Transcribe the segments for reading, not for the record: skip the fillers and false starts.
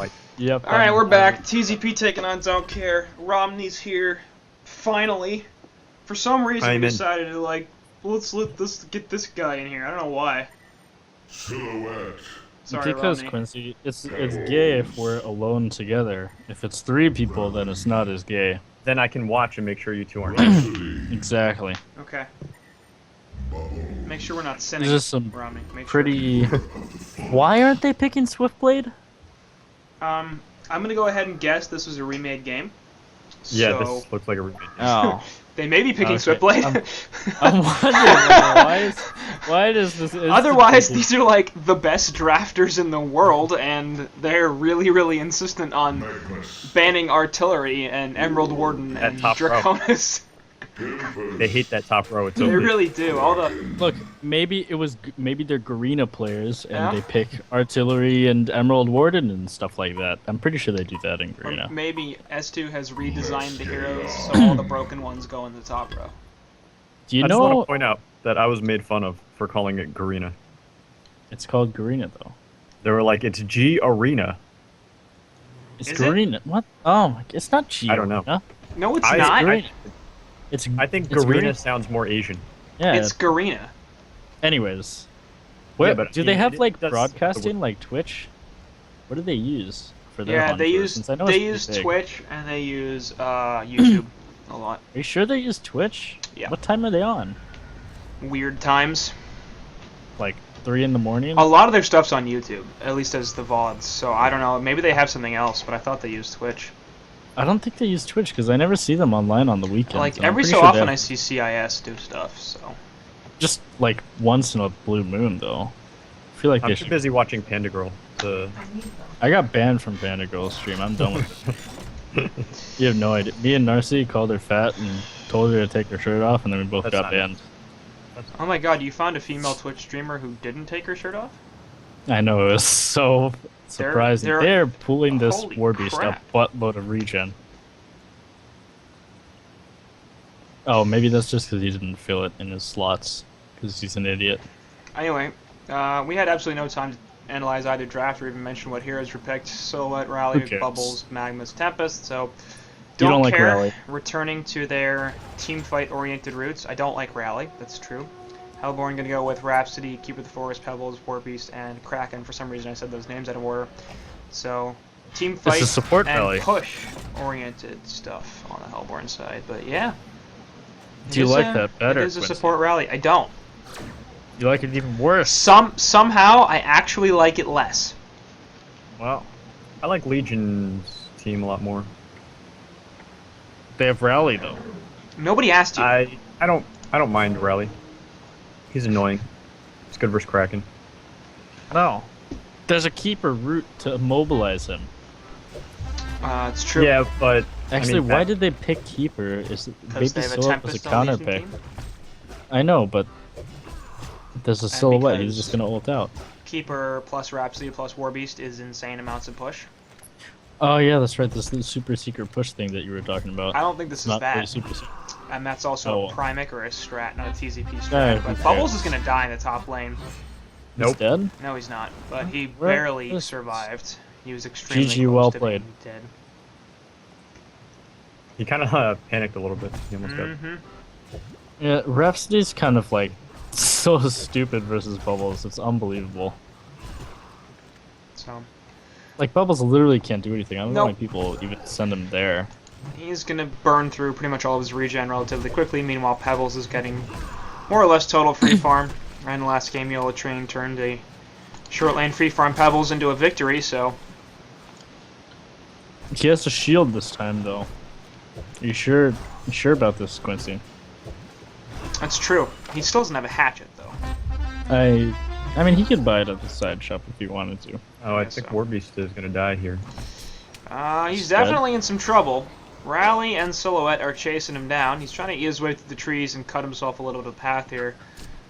Like, Yep. All right, we're back. TZP taking on Don't Care. Romney's here, finally. For some reason, we decided to like, let's get this guy in here. I don't know why. Silhouette. Sorry, because Romney. Quincy, it's gay if we're alone together. If it's 3 people, then it's not as gay. then I can watch and make sure you two aren't. Exactly. Okay. Make sure we're not sinning, This is some Romney. Make pretty. Why aren't they picking Swiftblade? Sure. I'm gonna go ahead and guess this was a remade game. Yeah, So this looks like a remake. Oh. they may be picking Okay. Swiftblade. I'm wondering why does this? Otherwise, these are like the best drafters in the world, and they're really insistent on banning artillery and Emerald Warden That and top row. Draconis. They hate that top row. It's They OP. really do. All the Look, maybe they're Garena players and Yeah. they pick artillery and Emerald Warden and stuff like that. I'm pretty sure they do that in or Garena. maybe S2 has redesigned the heroes so all the broken ones go in the top row. Do you I just want know to point out that I was made fun of for calling it Garena. it's called Garena though? They were like, it's G Arena. It's Is it? Garena. What? Oh, it's not G. I don't know. Arena. No, it's I- not. Garena. It's. I think it's Garena sounds more Asian. Yeah. It's Garena. Anyways, where but do they have like that's- broadcasting like Twitch? What do they use for their Yeah, HoN they Tour? use Since I know it's pretty use big. Twitch and they use YouTube a lot. Are you sure they use Twitch? Yeah. What time are they on? Weird times. Like 3 in the morning? A lot of their stuff's on YouTube, at least as the VODs. So I don't know. Maybe they have something else, but I thought they used Twitch. I don't think they use Twitch because I never see them online on the weekends. Like and I'm every pretty so sure often, they I have- see CIS do stuff. So just like once in a blue moon though. I feel like I'm they too should. busy watching Panda Girl to... I got banned from Panda Girl's stream. I'm done with it. You have no idea. Me and Narcy called her fat and told her to take her shirt off, and then we both That's got not banned. oh my god, you found a female Twitch streamer who didn't take her shirt off? I know, it was so surprising. they're- They're pulling this holy War Beast crap. a buttload of regen. Oh, maybe that's just because he didn't fill it in his slots, because he's an idiot. Anyway, we had absolutely no time to analyze either draft or even mention what heroes were picked. Silhouette, Rally, Who cares? Bubbles, Magmas, Tempest. So You don't like care. Rally. Returning to their team fight oriented roots. I don't like Rally. That's true. Hellborn gonna go with Rhapsody, Keeper of the Forest, Pebbles, Warbeast, and Kraken. For some reason, I said those names out of order. So team This fight is support and Rally. push oriented stuff on the Hellborn side. But yeah. Do you like that better, It is a Quincy? support rally. I don't. You like it even worse. Somehow I actually like it less. Well, I like Legion's team a lot more. They have Rally though. Nobody asked you. I don't mind Rally. He's annoying. It's good versus Kraken. No. There's a keeper route to immobilize him. It's true. Yeah, but Actually, I mean, why that- did they pick keeper? Is it Because they maybe have a Silhouette was a Tempest on counter Legion pick? team. I know, but there's a Silhouette. He's because- just gonna ult out. Keeper plus Rhapsody plus Warbeast is insane amounts of push. Oh yeah, that's right. This super secret push thing that you were talking about. I don't think this It's is not really that. super secret. And that's also Oh. a Primic or a Strat, not a TZP Strat. Yeah, but who Bubbles cares? is gonna die in the top lane. He's Nope. dead. No, he's not. But he Where- barely where's- survived. He was extremely GG, close well to played. being dead. he kind of panicked a little bit. He almost got. Mm-hmm. Yeah, Rhapsody's kind of like so stupid versus Bubbles. It's unbelievable. So Like Bubbles literally can't do anything. I don't know why Nope. people even send him there. he's gonna burn through pretty much all of his regen relatively quickly. Meanwhile, Pebbles is getting more or less total free farm. And last game, Yola Train turned a short lane free farm Pebbles into a victory. So He has a shield this time, though. Are you sure? You sure about this, Quincy? that's true. He still doesn't have a hatchet though. I mean, he could buy it at the side shop if he wanted to. Oh, I guess think so. Warbeast is gonna die here. He's Dead. definitely in some trouble. Rally and Silhouette are chasing him down. He's trying to eat his way through the trees and cut himself a little bit of the path here.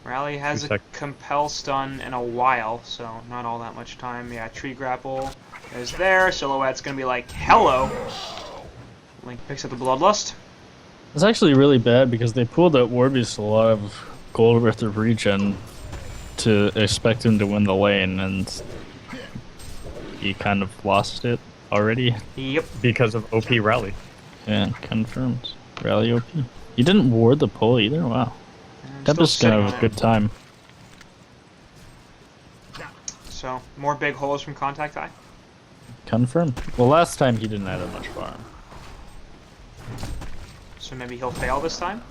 Rally has 2 a sec. compel stun in a while, so not all that much time. Yeah, tree grapple is there. Silhouette's gonna be like, hello. Link picks up the bloodlust. It's actually really bad because they pulled out Warbeast a lot of gold worth of regen to expect him to win the lane, and he kind of lost it already. Yep. Because of OP rally. Yeah, confirmed. Rally OP. He didn't ward the pull either. Wow. And That still was gonna sitting have on a good time. it. So, more big holes from Contact Eye. Confirmed. Well, last time he didn't have that much farm. So maybe he'll fail this time?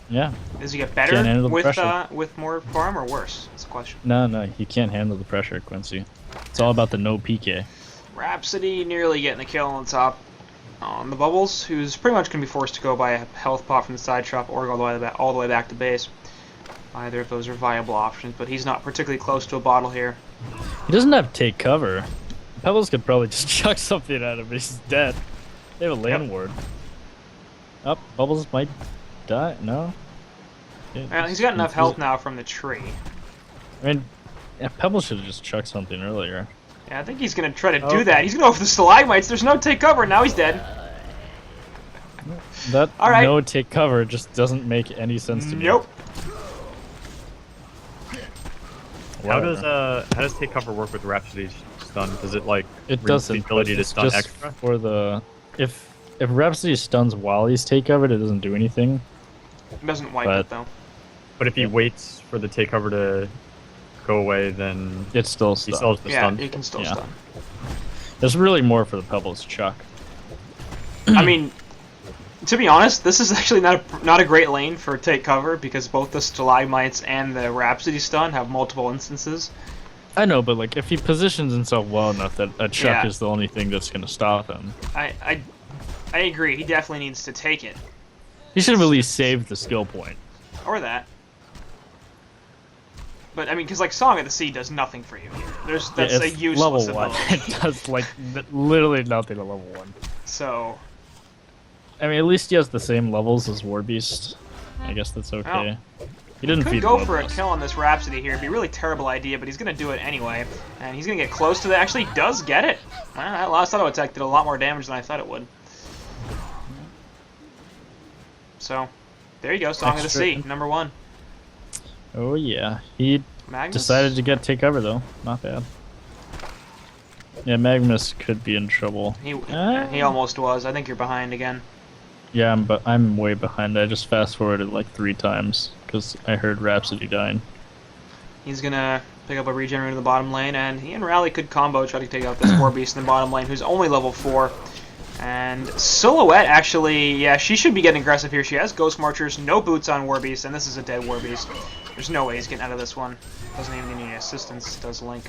Yeah. Does he get Can't handle better the pressure. with more farm or worse? That's the question. No, he can't handle the pressure, Quincy. It's all about the no PK. Rhapsody nearly getting the kill on the top on the Bubbles, who's pretty much going to be forced to go by a health pot from the side shop or go all the way back to base. Either of those are viable options, but he's not particularly close to a bottle here. He doesn't have take cover. Pebbles could probably just chuck something at him. He's dead. They have a land ward. Up, Bubbles might die. No. Yeah, He's got enough health now from the tree. I mean, yeah, Pebbles should have just chucked something earlier. Yeah, I think he's going to try to do that. He's going to go for the stalagmites. There's no take cover. Now he's dead. That All right. no take cover just doesn't make any sense to me. Nope. How does take cover work with Rhapsody's stun? Does it like It reduce doesn't. the ability to It's stun just extra? for the if Rhapsody stuns while he's take covered, it doesn't do anything. It doesn't wipe But- it, though. But if he waits for the take cover to go away, then It's still he stunned. still has the Yeah, stun. he can still Yeah. stun. There's really more for the Pebbles chuck. I mean, to be honest, this is actually not a great lane for take cover because both the stalagmites and the Rhapsody stun have multiple instances. I know, but like if he positions himself well enough that a chuck Yeah. is the only thing that's gonna stop him. I agree. He definitely needs to take it, He should have at least saved the skill point. or that. But I mean, because like Song of the Sea does nothing for you here. That's a It's useless level 1. ability. It does like literally nothing at level 1. So I mean, at least he has the same levels as Warbeast. I guess that's okay. He didn't could feed go the for a levels. kill on this Rhapsody here. It'd be a really terrible idea, but he's gonna do it anyway, and he's gonna get close to that. Actually, he does get it. Well, that last auto attack did a lot more damage than I thought it would. So, there you go, Song of the Extra- Sea, #1. Oh yeah, he Magnus. decided to get take cover though. Not bad. Yeah, Magnus could be in trouble. He almost was. I think you're behind again. Yeah, but I'm way behind. I just fast forwarded like 3 times because I heard Rhapsody dying. He's gonna pick up a regenerator in the bottom lane, and he and Rally could combo, try to take out this Warbeast in the bottom lane, who's only level 4. And Silhouette, actually, yeah, she should be getting aggressive here. She has Ghost Marchers, no boots on Warbeast, and this is a dead Warbeast. There's no way he's getting out of this one. Doesn't even need any assistance, does Link.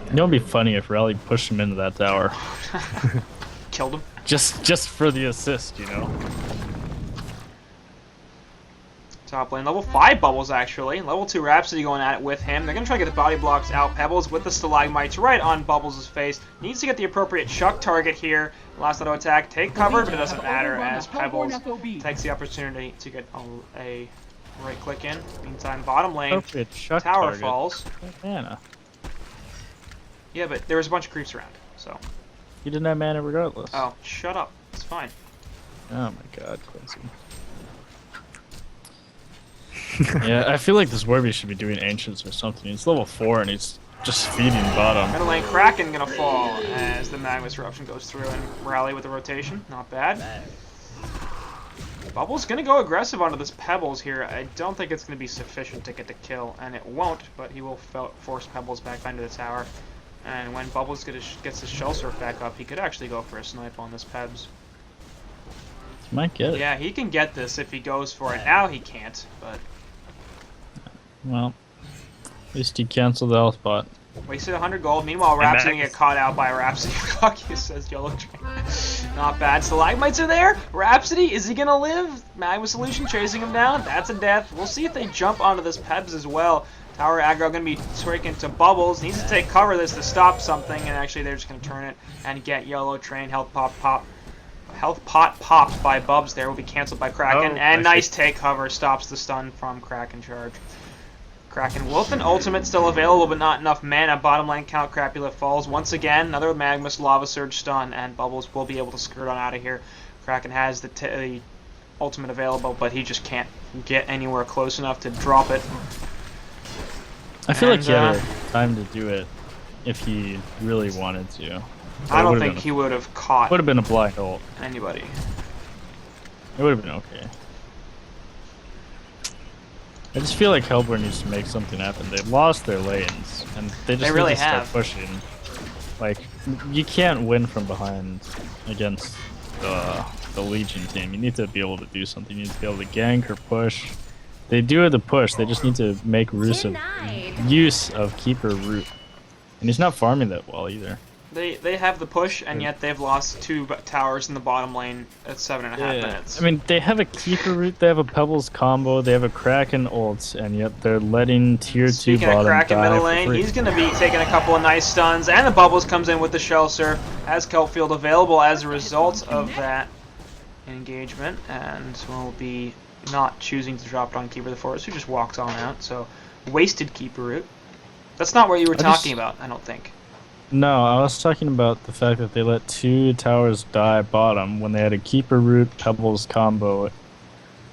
You know, it'd be funny if Rally pushed him into that tower, Killed him. just for the assist, you know. Top lane, level 5 Bubbles, actually. Level 2 Rhapsody going at it with him. They're going to try to get the body blocks out. Pebbles with the stalagmites right on Bubbles' face. Needs to get the appropriate chuck target here. Last auto attack, take cover, but it doesn't matter as Pebbles takes the opportunity to get a right click in. Meantime, bottom lane, Appropriate chuck tower target. falls. Mana. Yeah, but there was a bunch of creeps around, so. He didn't have mana regardless. Oh, shut up. It's fine. Oh my god, Quincy. Yeah, I feel like this Warby should be doing Ancients or something. He's level 4 and he's just feeding bottom. Middle lane Kraken gonna fall as the Magnus Eruption goes through and Rally with the rotation. Not bad. Bubbles gonna go aggressive onto this Pebbles here. I don't think it's gonna be sufficient to get the kill, and it won't, but he will force Pebbles back into the tower. And when Bubbles gets his Shell Surf back up, he could actually go for a snipe on this Pebs. He might get it. Yeah, he can get this if he goes for it. Now he can't, but Well, at least he canceled the health bot. wasted 100 gold. Meanwhile, Rhapsody gonna get caught out by Rhapsody. Fuck you, says Yellow Train. Not bad. Stalagmites are there. Rhapsody, is he gonna live? Magma Solution chasing him down. That's a death. We'll see if they jump onto this Pebs as well. Tower aggro gonna be swinging to Bubbles. Needs to take cover of this to stop something, and actually they're just gonna turn it and get Yellow Train. Health pot popped by Bubs there will be cancelled by Kraken, Oh, and I nice see. take cover stops the stun from Kraken charge. Kraken Wolf and Ultimate still available, but not enough mana. Bottom lane Count Crapula falls. Once again, another Magnus Lava Surge stun, and Bubbles will be able to skirt on out of here. Kraken has the Ultimate available, but he just can't get anywhere close enough to drop it. I feel like And, he had time to do it. if he really wanted to. I don't think he would have caught Would have been a blind ult. anybody. It would have been okay. I just feel like Hellborn needs to make something happen. They lost their lanes, and they just really need to start have. pushing. Like, you can't win from behind against the Legion team. You need to be able to do something. You need to be able to gank or push. They do the push. They just need to make use of Keeper Root. And he's not farming that well either. They have the push, and yet they've lost 2 towers in the bottom lane at 7.5 minutes. I mean, they have a Keeper Root, they have a Pebbles combo, they have a Kraken ult, and yet they're letting tier 2 Speaking bottom of Kraken die middle for lane, free. he's going to be taking a couple of nice stuns, and the Bubbles comes in with the Shell Surf as Kelpfield available as a result of that engagement, and will be not choosing to drop it on Keeper the Forest, who just walks on out, so wasted Keeper Root. That's not what you were talking about, I don't think. No, I was talking about the fact that they let 2 towers die bottom when they had a Keeper Root, Pebbles combo,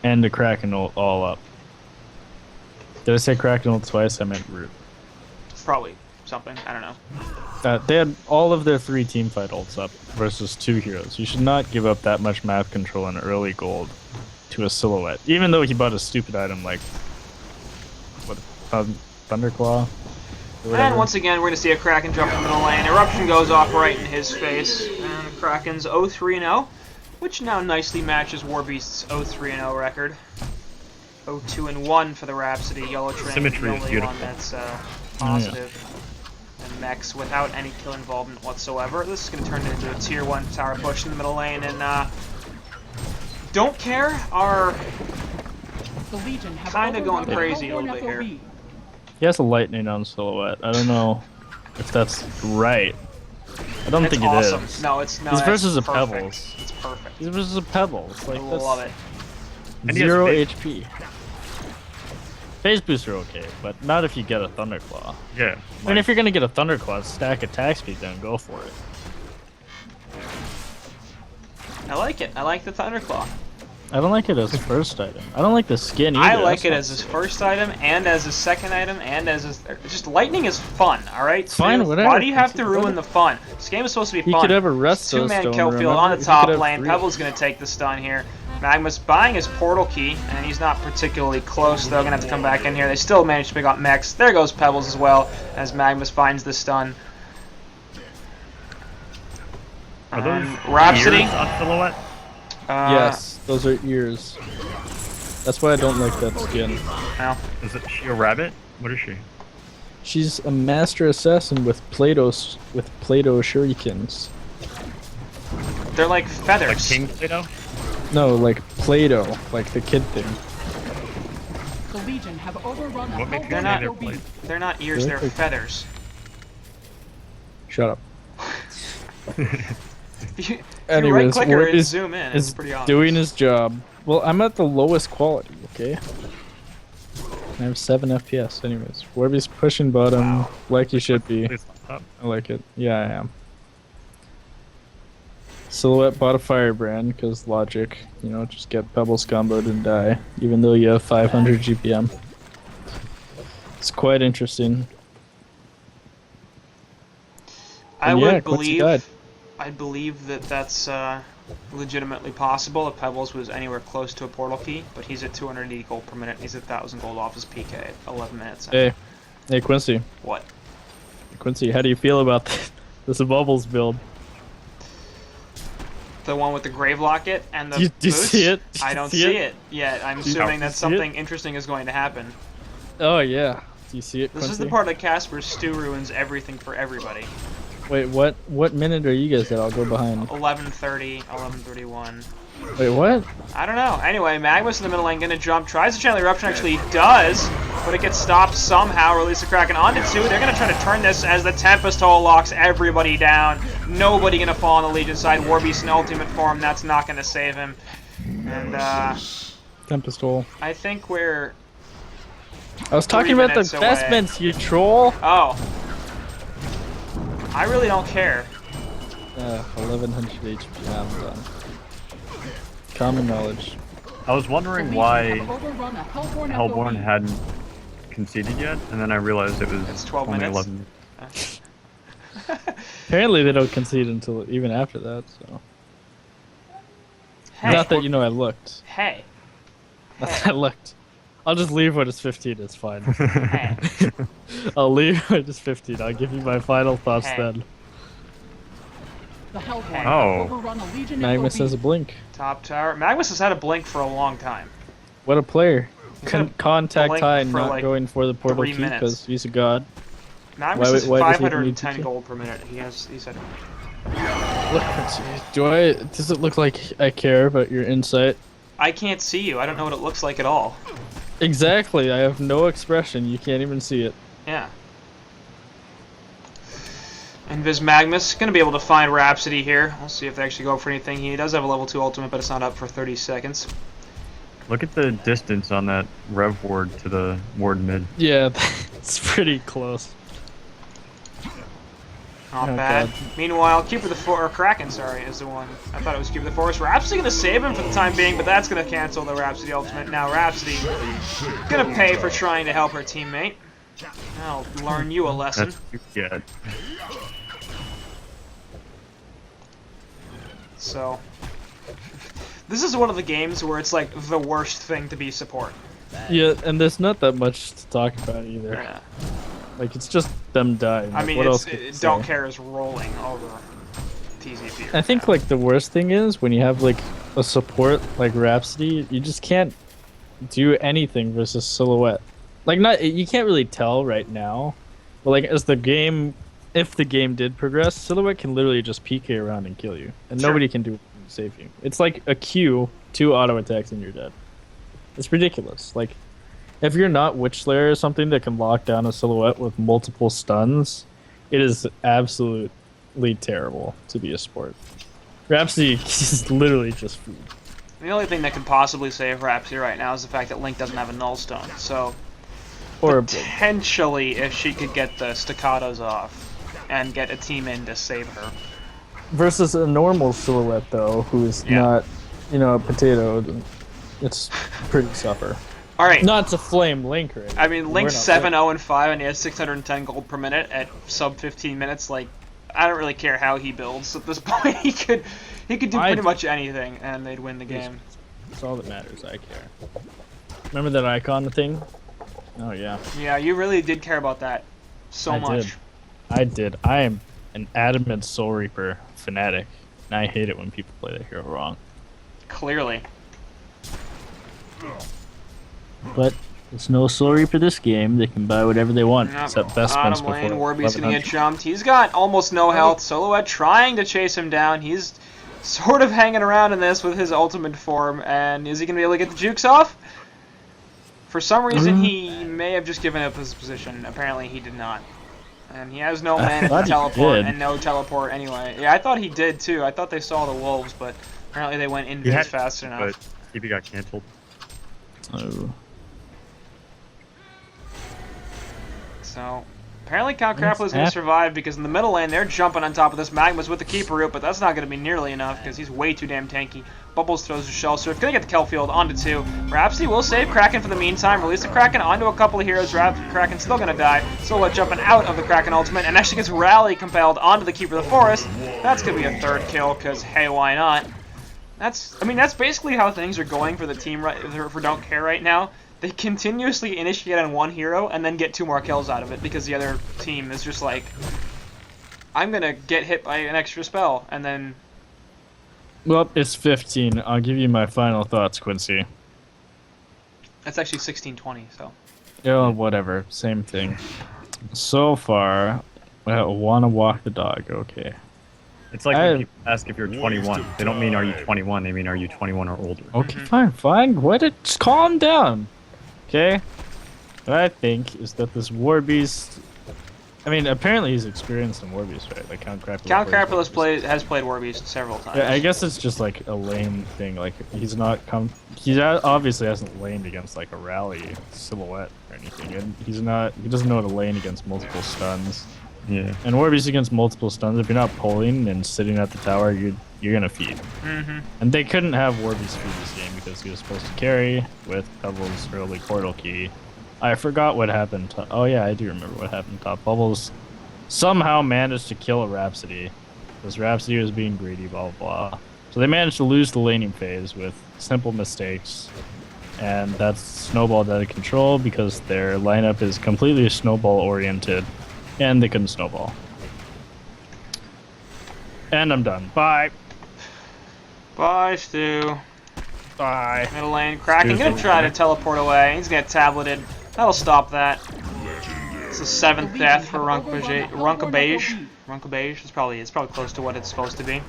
and a Kraken ult all up. Did I say Kraken ult twice? I meant Root. Probably something, I don't know. They had all of their 3 teamfight ults up versus 2 heroes. You should not give up that much math control in early gold to a Silhouette, even though he bought a stupid item like what, Thunderclaw. And once again, we're going to see a Kraken jump from the middle lane. Eruption goes off right in his face. And Kraken's 0-3-0, which now nicely matches Warbeast's 0-3-0 record. 0-2-1 for the Rhapsody. Yellow Train, Symmetry the is only beautiful. one that's positive. And Mechs without any kill involvement whatsoever. This is going to turn into a tier 1 tower push in the middle lane. And Don't Care are kind of going crazy a little bit here. He has a lightning on Silhouette. I don't know if that's right. I don't think awesome. it is. No, it's not. He's versus a perfect. Pebbles. It's perfect. He's versus a Pebbles. Like, I that's love it. And he has 0 phase- HP. Phase boosts are okay, but not if you get a Thunderclaw. Yeah. I mean, if you're gonna get a Thunderclaw, stack attack speed, then go for it. I like it. I like the Thunderclaw. I don't like it as first item. I don't like the skin either. I like That's it not- as his first item, and as his second item, and as his just lightning is fun. All right. Fine, whatever. Why do you have to ruin the fun? This game is supposed to be He fun. could have a resto Two-man stone, kill field remember? on the He top could have lane. 3. Pebbles gonna take the stun here. Magnus buying his portal key, and he's not particularly close. Though gonna have to come back in here. They still managed to pick up mechs. There goes Pebbles as well, as Magnus finds the stun. Are those Rhapsody? ears on Silhouette? Yes, those are ears. That's why I don't like that skin. No. Is she a rabbit? What is she? She's a master assassin with Play-Doh shurikens. They're like feathers. Like King Play-Doh? No, like Play-Doh, like the kid thing. The Legion have overrun What makes you They're say not- they're Play-Doh? They're not ears. They're feathers. Shut up. If you Anyways, right click her and Warbeast zoom in. It's is pretty obvious. doing his job. Well, I'm at the lowest quality, okay? I have 7 FPS, anyways. Warbeast pushing bottom like you should be. Please stop. I like it. Yeah, I am. Silhouette bought a firebrand because logic, you know, just get Pebbles comboed and die, even though you have 500 GPM. It's quite interesting. I And would yeah, Quincy died. believe. I believe that that's legitimately possible if Pebbles was anywhere close to a portal key, but he's at 280 gold per minute. He's at 1,000 gold off his PK at 11 minutes. in. Hey, Quincy. What? Quincy, how do you feel about this Bubbles build? The one with the grave locket and the Do you boots? see it? Do I you don't see see it? it yet. I'm you assuming that see it? something interesting is going to happen. Oh yeah. Do you see it, This Quincy? is the part of Casper's stew ruins everything for everybody. Wait, what minute are you guys at? I'll go behind. 11:30, 11:31. Wait, what? I don't know. Anyway, Magnus in the middle lane gonna jump, tries to channel the eruption, actually does, but it gets stopped somehow. Release the Kraken onto 2. They're gonna try to turn this as the Tempest Hole locks everybody down. Nobody gonna fall on the Legion side. Warbeast in ultimate form, that's not gonna save him. And Tempest Hole. I think we're I was talking 3 about the minutes away. investments, you troll. oh. I really don't care. 1100 HP. I'm done. Common knowledge. I was wondering why overrun a Hellborn Hellborn hadn't conceded yet, and then I realized it was It's 12 only minutes. 11. Apparently they don't concede until even after that. So Hey. not that you know I looked. Hey. Not that I looked. I'll just leave when it's 15. It's fine. Hey. I'll leave when it's 15. I'll give you my final thoughts Hey. then. The Hellborn Oh. have overrun a Legion Magnus has a FOB. blink. Top tower. Magnus has had a blink for a long time. What a player. He's had a Contact blink high and for, not like, going for the portal 3 key minutes. because he's a god. Magnus Why- is why does he even need 510 to- gold per minute. He's had. Look, does it look like I care about your insight? I can't see you. I don't know what it looks like at all. Exactly. I have no expression. You can't even see it. Yeah. Invis Magnus gonna be able to find Rhapsody here. We'll see if they actually go for anything. He does have a level 2 ultimate, but it's not up for 30 seconds. Look at the distance on that rev ward to the ward mid. Yeah, it's pretty close. Not Oh, bad. God. Meanwhile, Keeper of the Forest, Kraken, sorry, is the one. I thought it was Keeper of the Forest. Rhapsody gonna save him for the time being, but that's gonna cancel the Rhapsody ultimate. Now Rhapsody gonna pay for trying to help her teammate. I'll learn you a lesson. That's what you get. So, this is one of the games where it's like the worst thing to be support. Yeah, and there's not that much to talk about either. Yeah. Like, it's just them dying. I Like, mean, what else could you Don't say? Care is rolling over TZP. I think, like, the worst thing is when you have, like, a support like Rhapsody, you just can't do anything versus Silhouette. Like, you can't really tell right now, but, like, as the game, if the game did progress, Silhouette can literally just PK around and kill you, and Sure. nobody can do save you. It's like a Q, 2 auto attacks, and you're dead. It's ridiculous. Like, if you're not Witch Slayer or something that can lock down a Silhouette with multiple stuns, it is absolutely terrible to be a sport. Rhapsody is literally just food. The only thing that could possibly save Rhapsody right now is the fact that Link doesn't have a Null Stone. So, Or a blink. potentially, if she could get the staccatos off and get a team in to save her. Versus a normal Silhouette, though, who's Yeah. not, a potato, it's pretty suffer. All right. Not to flame Link or anything. I mean, Link's We're not 7-0-5, and he has 610 gold per minute at sub 15 minutes. Like, I don't really care how he builds at this point. He could do pretty much anything, and they'd win the game. That's all that matters. I care. Remember that icon thing? Oh yeah, Yeah, you really did care about that so much. did. I did. I am an adamant Soul Reaper fanatic, and I hate it when people play the hero wrong. Clearly. But there's no Soul Reaper this game. They can buy whatever they want, Yep. except best spins Bottom lane, before Warby's gonna get 1100. jumped. He's got almost no health. Silhouette trying to chase him down. He's sort of hanging around in this with his ultimate form, and is he gonna be able to get the jukes off? For some reason, he may have just given up his position. Apparently, he did not. And he has no mana thought to he teleport, did. and no teleport anyway. Yeah, I thought he did too. I thought they saw the wolves, but apparently they went in He had fast enough. But TP got canceled. Oh. So, apparently Count Yes, Crapula is going to F. survive because in the middle lane they're jumping on top of this Magnus with the Keeper root, but that's not going to be nearly enough because he's way too damn tanky. Bubbles throws a Shell Surf, going to get the Kelfield onto 2. Rhapsody will save Kraken for the meantime, release the Kraken onto a couple of heroes. Kraken's still going to die. Silhouette jumping out of the Kraken ultimate and actually gets Rally compelled onto the Keeper of the Forest. That's going to be a third kill because, hey, why not? That's basically how things are going for the team for Don't Care right now. They continuously initiate on one hero and then get 2 more kills out of it because the other team is just like, I'm gonna get hit by an extra spell, and then... Well, it's 15. I'll give you my final thoughts, Quincy. It's actually 16-20, so... Yeah, whatever. Same thing. So far, I want to walk the dog. Okay. It's like when people ask if you're 21. They don't mean are you 21, they mean are you 21 or older. Okay, fine. Just calm down. Okay? What I think is that this War Beast... I mean, apparently he's experienced in War Beast, right? Like Count Crapula. Count plays War Crapula Beast. has played Warbeast several times. Yeah, I guess it's just like a lane thing. Like, he's not he obviously hasn't laned against like a Rally Silhouette or anything. And he doesn't know how to lane against multiple stuns. Yeah. And War Beast against multiple stuns, if you're not pulling and sitting at the tower, you're gonna feed. And they couldn't have War Beast feed this game because he was supposed to carry with Pebbles' early portal key. I forgot what happened. Oh yeah, I do remember what happened top. Bubbles somehow managed to kill a Rhapsody. Because Rhapsody was being greedy, blah, blah, blah. So they managed to lose the laning phase with simple mistakes. And that's snowballed out of control because their lineup is completely snowball oriented. And they couldn't snowball. And I'm done. Bye. Bye, Stu. Bye. Middle lane. Kraken gonna try to teleport away. He's gonna get tableted. That'll stop that. It's the 7th death for Runkabage. Runkabage. It's probably close to what it's supposed to be.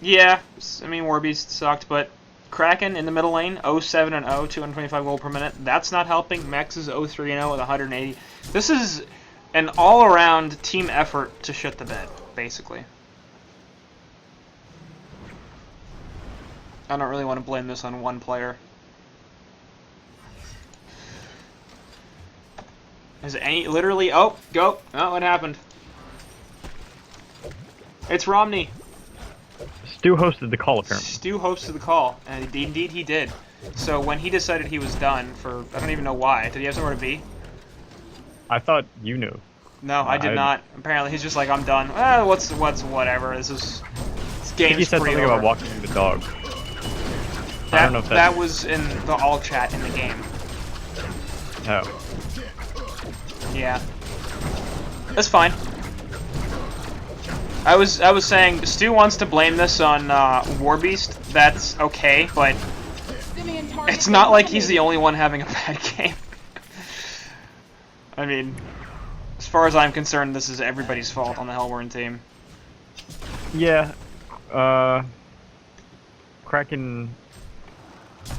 Yeah, I mean Warbeast sucked, but Kraken in the middle lane, 0-7 and 0, 225 gold per minute. That's not helping. Mex is 0-3 and 0 with 180. This is an all-around team effort to shit the bed, basically. I don't really want to blame this on one player. Is any literally? Oh, go! Oh, what happened? It's Romney. Stu hosted the call apparently. Stu hosted the call, and indeed he did. So when he decided he was done for, I don't even know why. Did he have somewhere to be? I thought you knew. No, I did not. Apparently he's just like, I'm done. What's whatever. This I think game's he said pretty something over. about walking the dog. I don't know if that was in the all chat in the game. Oh. Yeah. That's fine. I was saying Stu wants to blame this on Warbeast. That's okay, but it's not like he's the only one having a bad game. I mean, as far as I'm concerned, this is everybody's fault on the Hellborn team. Yeah. Kraken.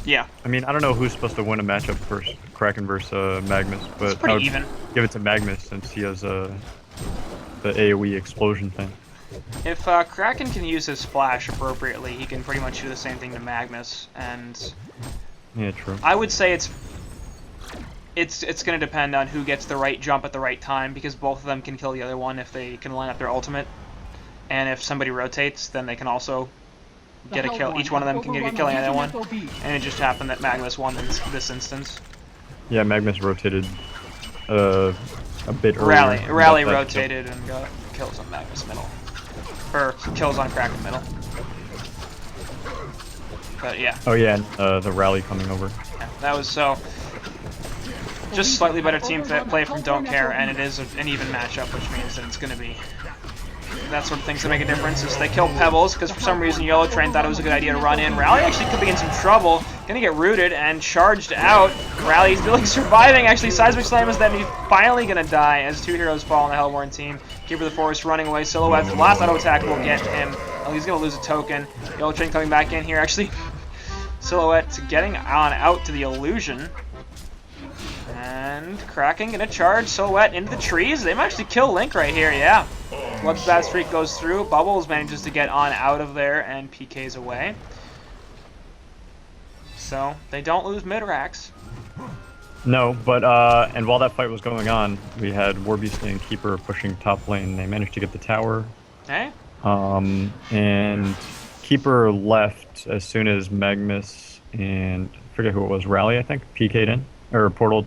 Yeah. I mean, I don't know who's supposed to win a matchup versus Kraken versus Magnus, but It's pretty I would even. give it to Magnus since he has the AoE explosion thing. If Kraken can use his splash appropriately, he can pretty much do the same thing to Magnus, and Yeah, true. I would say it's going to depend on who gets the right jump at the right time, because both of them can kill the other one if they can line up their ultimate, and if somebody rotates, then they can also get a kill. Each one of them can get a kill on the other one, and it just happened that Magnus won in this instance. Yeah, Magnus rotated a bit earlier. Rally rotated and got kills on Magnus middle. Or kills on Kraken middle. But yeah. Oh yeah, and the rally coming over. Yeah, that was so. Just slightly better team play from Don't Care, and it is an even matchup, which means that it's going to be that sort of things that make a difference. Is they kill Pebbles because for some reason Yellow Train thought it was a good idea to run in. Rally actually could be in some trouble. Gonna get rooted and charged out. Rally's still surviving. Actually, Seismic Slam is then he's finally gonna die as two heroes fall on the Hellborn team. Keeper of the Forest running away. Silhouette's last auto attack will get him. Oh, he's gonna lose a token. Yellow Train coming back in here. Actually, Silhouette getting on out to the illusion. And Kraken gonna charge Silhouette into the trees. They might actually kill Link right here, yeah. Once that streak goes through, Bubbles manages to get on out of there and PKs away. So, they don't lose mid-racks. No, but and while that fight was going on, we had Warbeast and Keeper pushing top lane. They managed to get the tower. Hey? And Keeper left as soon as Magnus and I forget who it was, Rally I think, PK'd in. Or portaled.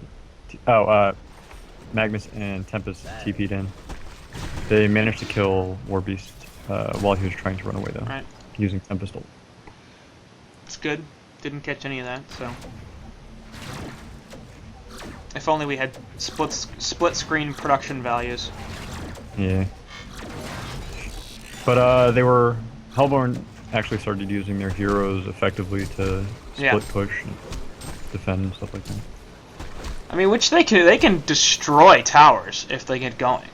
Magnus and Tempest TP'd in. They managed to kill Warbeast while he was trying to run away though, Right. using Tempest ult. It's good. Didn't catch any of that, so. If only we had split screen production values. Yeah. But Hellborn actually started using their heroes effectively to split push and defend and stuff like that. I mean, which they can destroy towers if they get going.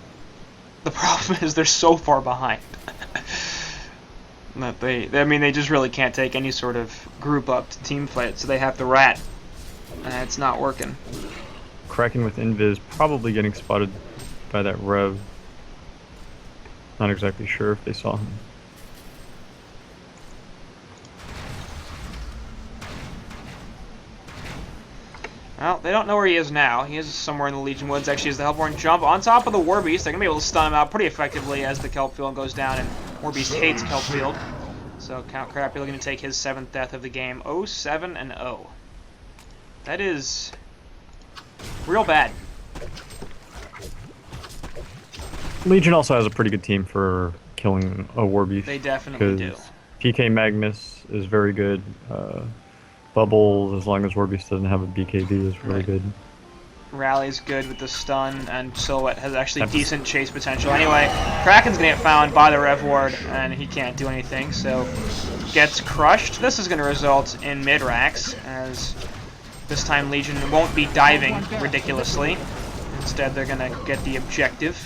The problem is they're so far behind that they just really can't take any sort of group up to team fight, so they have to rat, and it's not working. Kraken with Invis probably getting spotted by that Rev. Not exactly sure if they saw him. Well, they don't know where he is now. He is somewhere in the Legion Woods. Actually, as the Hellborn jump on top of the Warbeast, they're going to be able to stun him out pretty effectively as the Kelp Field goes down, and Warbeast hates Kelp Field. So Count Crappy looking to take his 7th death of the game. 0-7 and 0. That is real bad. Legion also has a pretty good team for killing a Warbeast. They definitely do. PK Magnus is very good. Bubbles, as long as Warbeast doesn't have a BKB, is really good. Rally's good with the stun, and Silhouette has actually decent chase potential. Anyway, Kraken's gonna get found by the Rev Ward, and he can't do anything, so gets crushed. This is gonna result in mid-racks, as this time Legion won't be diving ridiculously. Instead, they're gonna get the objective.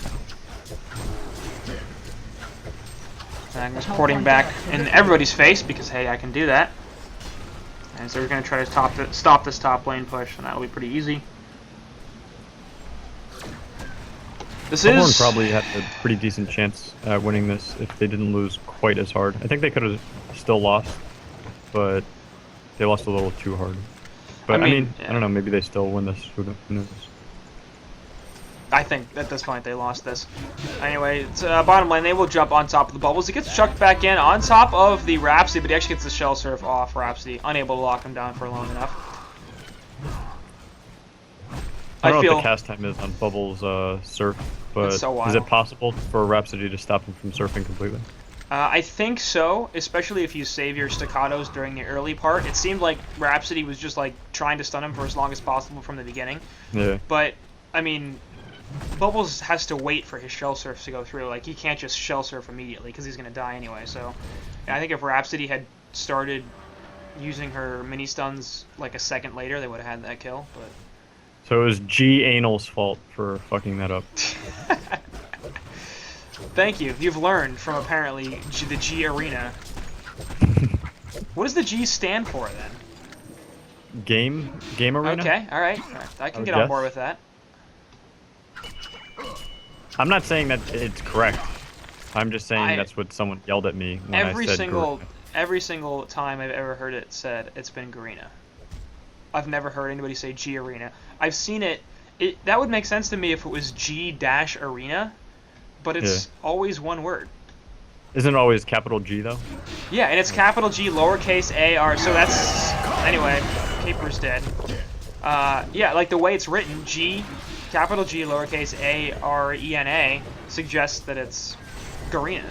Magnus porting back in everybody's face, because hey, I can do that. And so we're gonna try to stop this top lane push, and that'll be pretty easy. Someone probably had a pretty decent chance at winning this if they didn't lose quite as hard. I think they could have still lost, but they lost a little too hard. But I mean, yeah. I don't know, maybe they still win this. Who knows? I think at this point they lost this. Anyway, it's, bottom lane, they will jump on top of the bubbles. He gets chucked back in on top of the Rhapsody, but he actually gets the Shell Surf off Rhapsody, unable to lock him down for long enough. I don't know what the cast time is on Bubbles surf, but is it possible for Rhapsody to stop him from surfing completely? I think so, especially if you save your staccatos during the early part. It seemed like Rhapsody was just like trying to stun him for as long as possible from the beginning. Yeah. But, I mean, Bubbles has to wait for his Shell Surf to go through. Like, he can't just Shell Surf immediately because he's going to die anyway. So, yeah, I think if Rhapsody had started using her mini stuns like a second later, they would have had that kill. But so it was G Anal's fault for fucking that up. Thank you. You've learned from apparently the G Arena. What does the G stand for then? Game Arena? Okay, alright. I can get on board with that. I'm not saying that it's correct. I'm just saying that's what someone yelled at me when I said every single time I've ever heard it said, it's been Garena. I've never heard anybody say G Arena. I've seen it. That would make sense to me if it was G-Arena, but it's always one word. Isn't it always capital G though? Yeah, and it's capital G, lowercase a, r. So that's anyway. Caper's dead. Yeah, like the way it's written, G, capital G, lowercase a, r, e, n, a, suggests that it's Garena.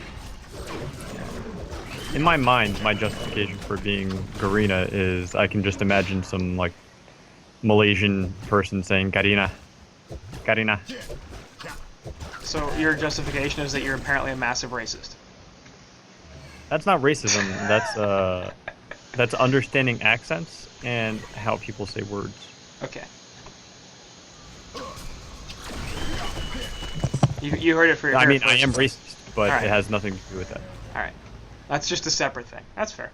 In my mind, my justification for being Garena is I can just imagine some like Malaysian person saying Garena. Garena. So your justification is that you're apparently a massive racist. That's not racism. That's understanding accents and how people say words. Okay. You heard it for your. I mean, I am racist, but right. It has nothing to do with that. All right, that's just a separate thing. That's fair.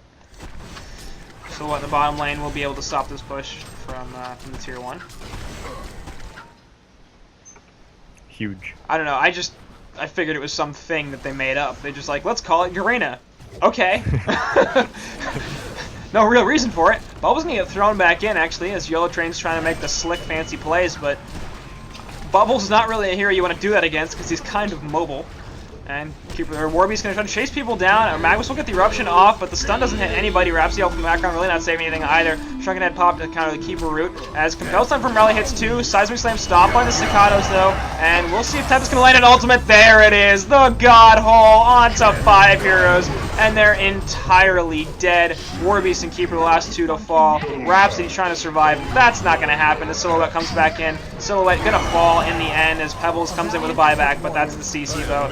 So what? The bottom lane will be able to stop this push from the tier 1. Huge. I don't know. I figured it was something that they made up. They just like, let's call it Garena. Okay. No real reason for it. Bubbles gonna get thrown back in actually, as Yellow Train's trying to make the slick, fancy plays, but Bubbles is not really a hero you want to do that against because he's kind of mobile. And Warbeast's gonna try to chase people down. Magnus will get the eruption off, but the stun doesn't hit anybody. Rhapsody off in the background, really not saving anything either. Shrunken Head popped to counter the Keeper route. As Compel Stun from Rally hits 2. Seismic Slam stop on the staccatos though. And we'll see if Tempest can land an ultimate. There it is. The God Hole onto 5 heroes. And they're entirely dead. Warbeast and Keeper the last 2 to fall. Rhapsody's trying to survive. That's not gonna happen. The Silhouette comes back in. Silhouette gonna fall in the end as Pebbles comes in with a buyback, but that's the CC vote.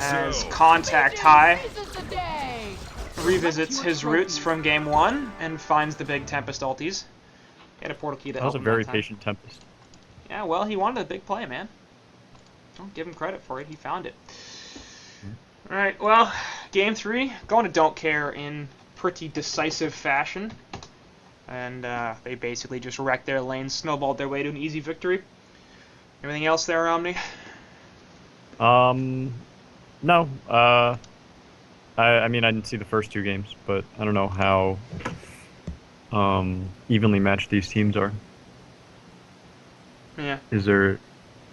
As Contact High revisits his roots from game 1 and finds the big Tempest ulties. Get a portal key to help him. That was a very patient Tempest. Yeah, well, he wanted a big play, man. Don't give him credit for it. He found it. Alright, well, game 3, going to Don't Care in pretty decisive fashion. And they basically just wrecked their lane, snowballed their way to an easy victory. Anything else there, Omni? No. I mean, I didn't see the first 2 games, but I don't know how evenly matched these teams are. Yeah. Is there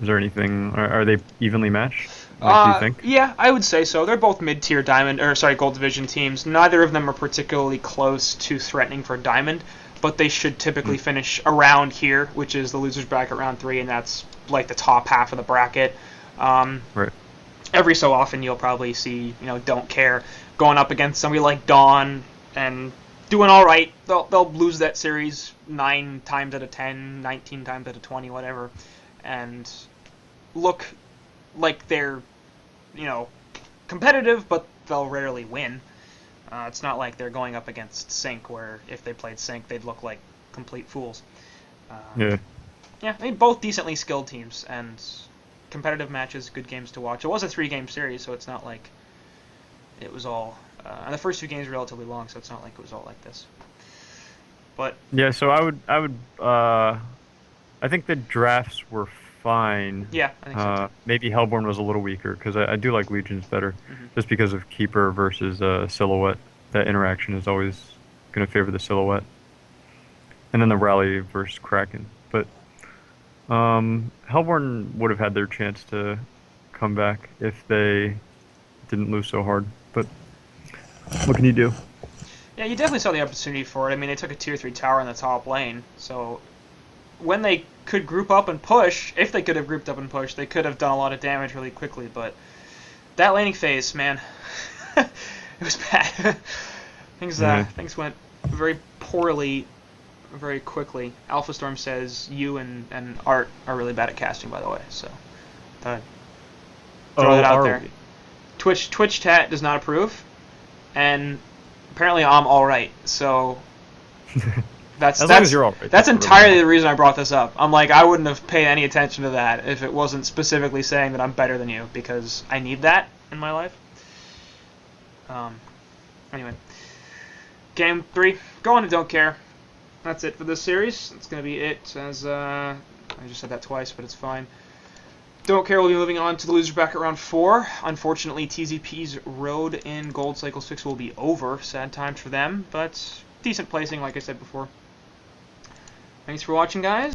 anything? Are they evenly matched? Do you think? Yeah, I would say so. They're both mid-tier Gold Division teams. Neither of them are particularly close to threatening for Diamond, but they should typically finish around here, which is the losers bracket round 3, and that's like the top half of the bracket. Right. every so often you'll probably see, Don't Care going up against somebody like Dawn and doing all right. They'll lose that series 9 times out of 10, 19 times out of 20, whatever, and look like they're, competitive, but they'll rarely win. It's not like they're going up against Sync, where if they played Sync, they'd look like complete fools. Yeah. Yeah, I mean, both decently skilled teams, and competitive matches, good games to watch. It was a 3-game series, so it's not like it was all... and the first 2 games were relatively long, so it's not like it was all like this. But Yeah, so I think the drafts were fine. yeah, I think so too. Maybe Hellborn was a little weaker, because I do like Legions better, just because of Keeper versus Silhouette. That interaction is always going to favor the Silhouette. And then the Rally versus Kraken. But Hellborn would have had their chance to come back if they didn't lose so hard. But what can you do? Yeah, you definitely saw the opportunity for it. I mean, they took a tier 3 tower in the top lane, so when they could group up and push, if they could have grouped up and pushed, they could have done a lot of damage really quickly, but that laning phase, man, it was bad. Things went very poorly, very quickly. Alpha Storm says you and Art are really bad at casting, by the way, so throw that out there. Twitch chat does not approve, and apparently I'm alright, so that's as long as you're alright. That's entirely the reason I brought this up. I'm like, I wouldn't have paid any attention to that if it wasn't specifically saying that I'm better than you, because I need that in my life. Anyway, game 3, go on to Don't Care. That's it for this series. It's going to be it, as I just said that twice, but it's fine. Don't Care will be moving on to the loser bracket round 4. Unfortunately, TZP's road in Gold Cycle 6 will be over. Sad times for them, but decent placing, like I said before. Thanks for watching, guys.